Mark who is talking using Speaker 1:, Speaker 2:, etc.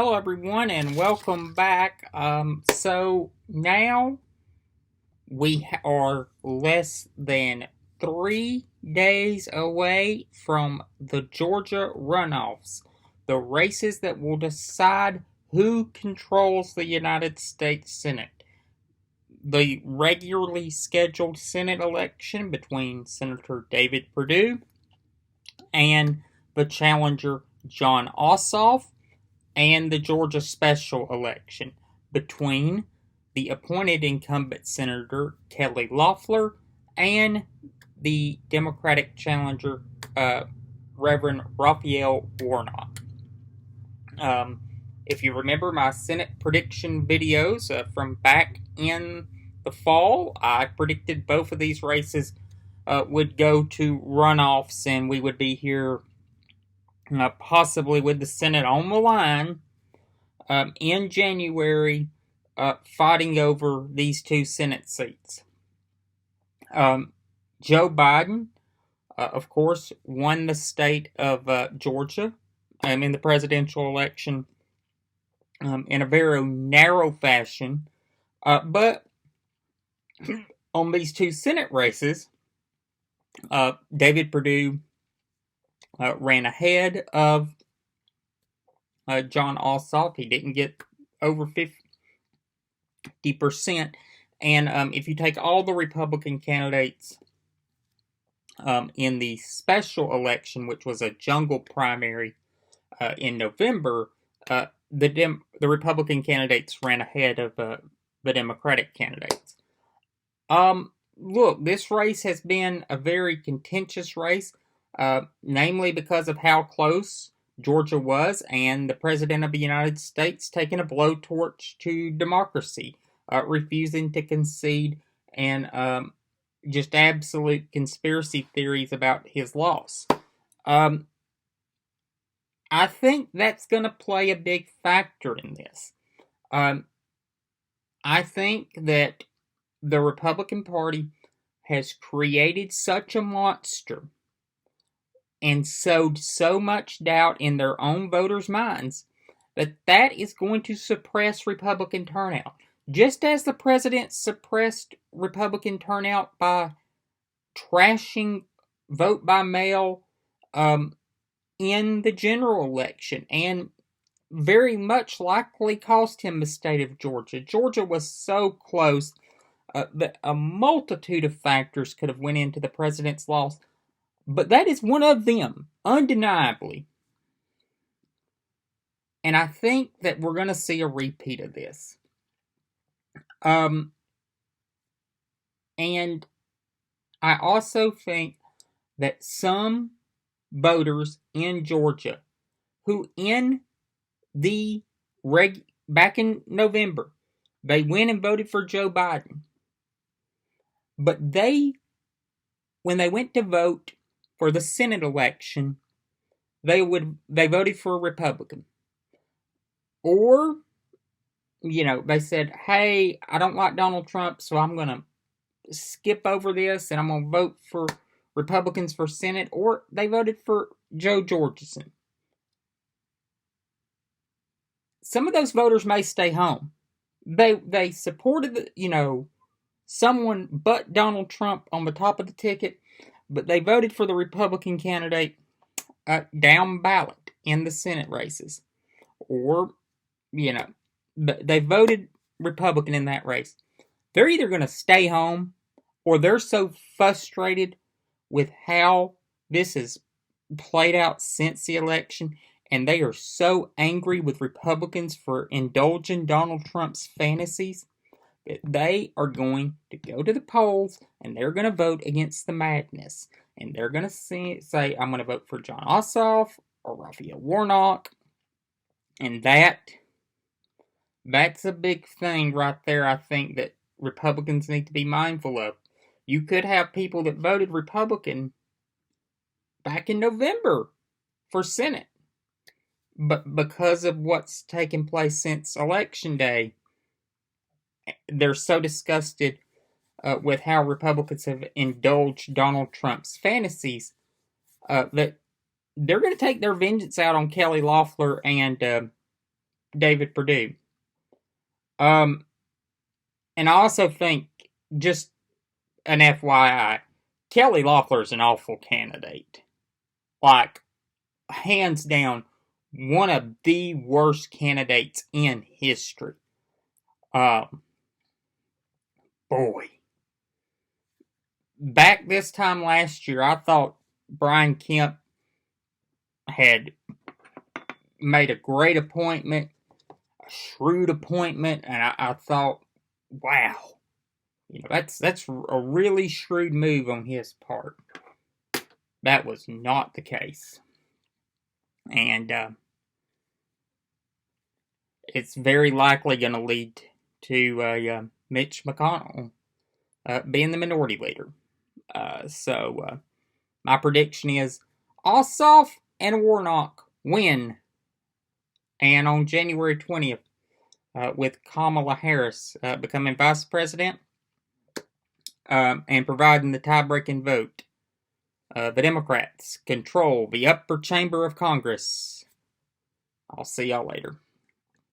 Speaker 1: Hello, everyone, and welcome back. So now we are less than 3 days away from the Georgia runoffs, the races that will decide who controls the United States Senate. The regularly scheduled Senate election between Senator David Perdue and the challenger Jon Ossoff, and the Georgia special election between the appointed incumbent Senator Kelly Loeffler and the Democratic challenger Reverend Raphael Warnock. If you remember my Senate prediction videos from back in the fall, I predicted both of these races would go to runoffs, and we would be here possibly with the Senate on the line in January, fighting over these two Senate seats. Joe Biden, of course, won the state of Georgia in the presidential election in a very narrow fashion. But on these two Senate races, David Perdue ran ahead of Jon Ossoff. He didn't get over 50%. And if you take all the Republican candidates in the special election, which was a jungle primary in November, the Republican candidates ran ahead of the Democratic candidates. Look, this race has been a very contentious race, namely because of how close Georgia was, and the President of the United States taking a blowtorch to democracy, refusing to concede, and just absolute conspiracy theories about his loss. I think that's going to play a big factor in this. I think that the Republican Party has created such a monster and sowed so much doubt in their own voters' minds that is going to suppress Republican turnout. Just as the president suppressed Republican turnout by trashing vote by mail in the general election, and very much likely cost him the state of Georgia. Georgia was so close that a multitude of factors could have went into the president's loss, but that is one of them, undeniably. And I think that we're going to see a repeat of this. And I also think that some voters in Georgia who back in November, they went and voted for Joe Biden. But when they went to vote for the Senate election, they voted for a Republican. Or, they said, hey, I don't like Donald Trump, so I'm going to skip over this and I'm going to vote for Republicans for Senate. Or they voted for Joe Jorgensen. Some of those voters may stay home. They supported someone but Donald Trump on the top of the ticket, but they voted for the Republican candidate down ballot in the Senate races. Or, they voted Republican in that race. They're either going to stay home, or they're so frustrated with how this has played out since the election, and they are so angry with Republicans for indulging Donald Trump's fantasies, that they are going to go to the polls and they're going to vote against the madness. And they're going to say, I'm going to vote for Jon Ossoff or Raphael Warnock. And that's a big thing right there, I think, that Republicans need to be mindful of. You could have people that voted Republican back in November for Senate. But because of what's taken place since Election Day, they're so disgusted with how Republicans have indulged Donald Trump's fantasies that they're going to take their vengeance out on Kelly Loeffler and David Perdue. And I also think, just an FYI, Kelly Loeffler's an awful candidate. Like, hands down, one of the worst candidates in history. Boy. Back this time last year, I thought Brian Kemp had made a great appointment, a shrewd appointment, and I thought, wow, that's a really shrewd move on his part. That was not the case, and it's very likely going to lead to Mitch McConnell being the minority leader. So my prediction is Ossoff and Warnock win, and on January 20th, with Kamala Harris becoming vice president and providing the tie-breaking vote, the Democrats control the upper chamber of Congress. I'll see y'all later.